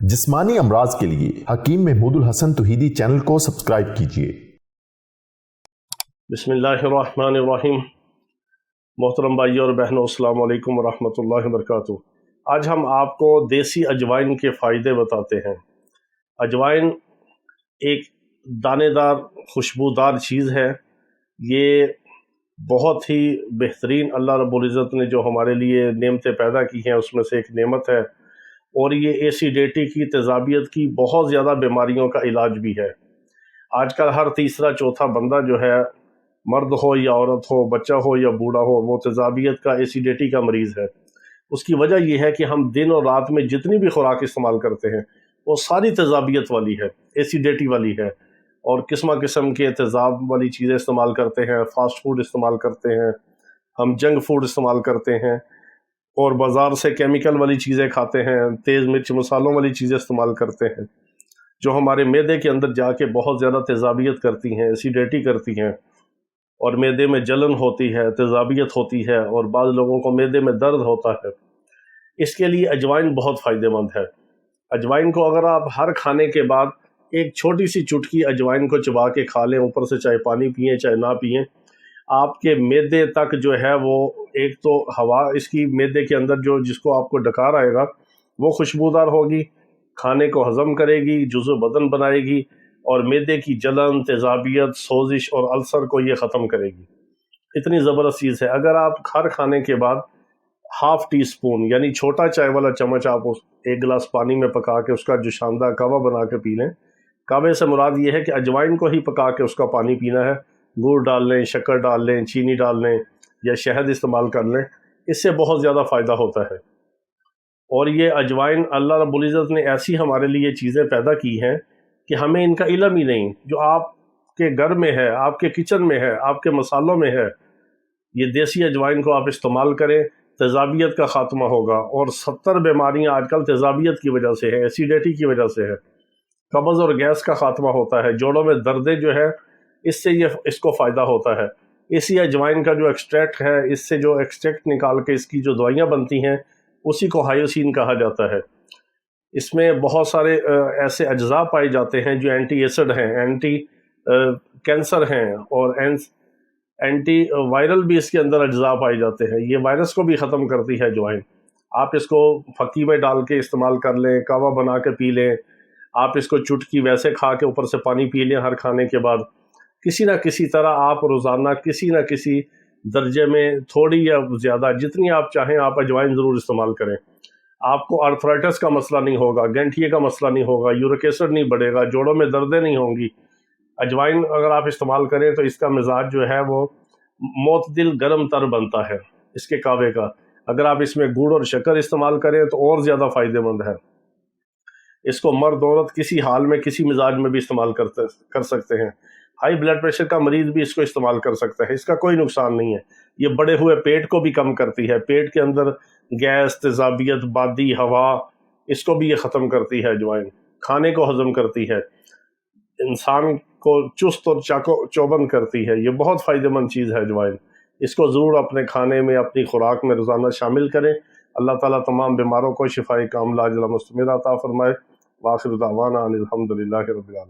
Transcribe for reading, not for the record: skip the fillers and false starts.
जिस्मानी अमराज के लिए हकीम महमूदुल हसन तौहीदी चैनल को सब्सक्राइब कीजिए। बिस्मिल्लाहिर्रहमानिर्रहीम। मोहतरम भाई और बहनों, अस्सलाम वालेकुम वरहमतुल्लाहि वबरकातुहू। आज हम आपको देसी अजवाइन के फ़ायदे बताते हैं। अजवाइन एक दानेदार खुशबूदार चीज़ है। ये बहुत ही बेहतरीन अल्लाह रब्बुल इज़्ज़त ने जो हमारे लिए नेमतें पैदा की हैं उसमें से एक नेमत है, और ये एसिडिटी की, तेज़ाबियत की बहुत ज़्यादा बीमारियों का इलाज भी है। आजकल हर तीसरा चौथा बंदा जो है, मर्द हो या औरत हो, बच्चा हो या बूढ़ा हो, वो तेज़ाबियत का, एसिडिटी का मरीज़ है। उसकी वजह यह है कि हम दिन और रात में जितनी भी खुराक इस्तेमाल करते हैं वो सारी तेज़ाबियत वाली है, एसिडिटी वाली है, और किस्म किस्म के तेज़ाब वाली चीज़ें इस्तेमाल करते हैं। फ़ास्ट फूड इस्तेमाल करते हैं, हम जंक फूड इस्तेमाल करते हैं, और बाज़ार से केमिकल वाली चीज़ें खाते हैं, तेज़ मिर्च मसालों वाली चीज़ें इस्तेमाल करते हैं, जो हमारे मैदे के अंदर जाके बहुत ज़्यादा तेज़ाबियत करती हैं, एसिडिटी करती हैं, और मैदे में जलन होती है, तेज़ाबियत होती है, और बाज़ लोगों को मैदे में दर्द होता है। इसके लिए अजवाइन बहुत फ़ायदेमंद है। अजवाइन को अगर आप हर खाने के बाद एक छोटी सी चुटकी अजवाइन को चबा के खा लें, ऊपर से चाहे पानी पिएँ चाहे ना पिएँ, आपके मैदे तक जो है वो, एक तो हवा इसकी मैदे के अंदर जो जिसको आपको डकार आएगा वो खुशबूदार होगी, खाने को हज़म करेगी, जुज़्व बदन बनाएगी, और मैदे की जलन, तेज़ाबियत, सोजिश और अल्सर को ये ख़त्म करेगी। इतनी ज़बरदस्त चीज़ है। अगर आप हर खाने के बाद हाफ़ टी स्पून यानी छोटा चाय वाला चम्मच आप उस एक गिलास पानी में पका के उसका जो शानदार कावा बना के पी लें। कावे से मुराद ये है कि अजवाइन को ही पका के उसका पानी पीना है। गुड़ डाल लें, शक्कर डाल लें, चीनी डाल लें या शहद इस्तेमाल कर लें, इससे बहुत ज़्यादा फ़ायदा होता है। और ये अजवाइन अल्लाह रब्बुल इज़्ज़त ने ऐसी हमारे लिए चीज़ें पैदा की हैं कि हमें इनका इल्म ही नहीं। जो आपके घर में है, आपके किचन में है, आपके मसालों में है, ये देसी अजवाइन को आप इस्तेमाल करें, तेज़ाबियत का ख़ात्मा होगा। और 70 बीमारियाँ आजकल तेज़ाबियत की वजह से है, एसिडिटी की वजह से है। कब्ज़ और गैस का ख़ात्मा होता है, जोड़ों में दर्दें जो है, इससे इसको फ़ायदा होता है। इसी अजवाइन का जो एक्सट्रैक्ट है, इससे जो एक्सट्रैक्ट निकाल के इसकी जो दवाइयाँ बनती हैं, उसी को हायोसीन कहा जाता है। इसमें बहुत सारे ऐसे अज्जा पाए जाते हैं जो एंटी एसिड हैं, एंटी कैंसर हैं, और एंटी वायरल भी इसके अंदर अज्जा पाए जाते हैं। ये वायरस को भी ख़त्म करती है अजवाइन। आप इसको फकी में डाल के इस्तेमाल कर लें, कावा बना के पी लें, आप इसको चुटकी वैसे खा के ऊपर से पानी पी लें हर खाने के बाद। किसी ना किसी तरह आप रोज़ाना किसी ना किसी दर्जे में, थोड़ी या ज़्यादा, जितनी आप चाहें, आप अजवाइन ज़रूर इस्तेमाल करें। आपको आर्थराइटिस का मसला नहीं होगा, गैंठिए का मसला नहीं होगा, यूरिक एसिड नहीं बढ़ेगा, जोड़ों में दर्दें नहीं होंगी। अजवाइन अगर आप इस्तेमाल करें तो इसका मिजाज जो है वो मोतदिल गर्म तर बनता है इसके कावे का। अगर आप इसमें गुड़ और शक्कर इस्तेमाल करें तो और ज़्यादा फ़ायदेमंद है। इसको मर्द औरत किसी हाल में, किसी मिजाज में भी इस्तेमाल कर सकते हैं। हाई ब्लड प्रेशर का मरीज़ भी इसको इस्तेमाल कर सकता है, इसका कोई नुकसान नहीं है। ये बड़े हुए पेट को भी कम करती है, पेट के अंदर गैस, तेज़ाबियत, बादी हवा, इसको भी ये ख़त्म करती है अजवाइन। खाने को हज़म करती है, इंसान को चुस्त और चौबंद करती है। ये बहुत फ़ायदेमंद चीज़ है अजवाइन। इसको ज़रूर अपने खाने में, अपनी खुराक में रोज़ाना शामिल करें। अल्लाह ताला तमाम बीमारों को शिफ़ाए कामिला अता फ़रमाए। वाखिर दावाना अनिल हम्दुलिल्लाहि रब्बिल आलमीन।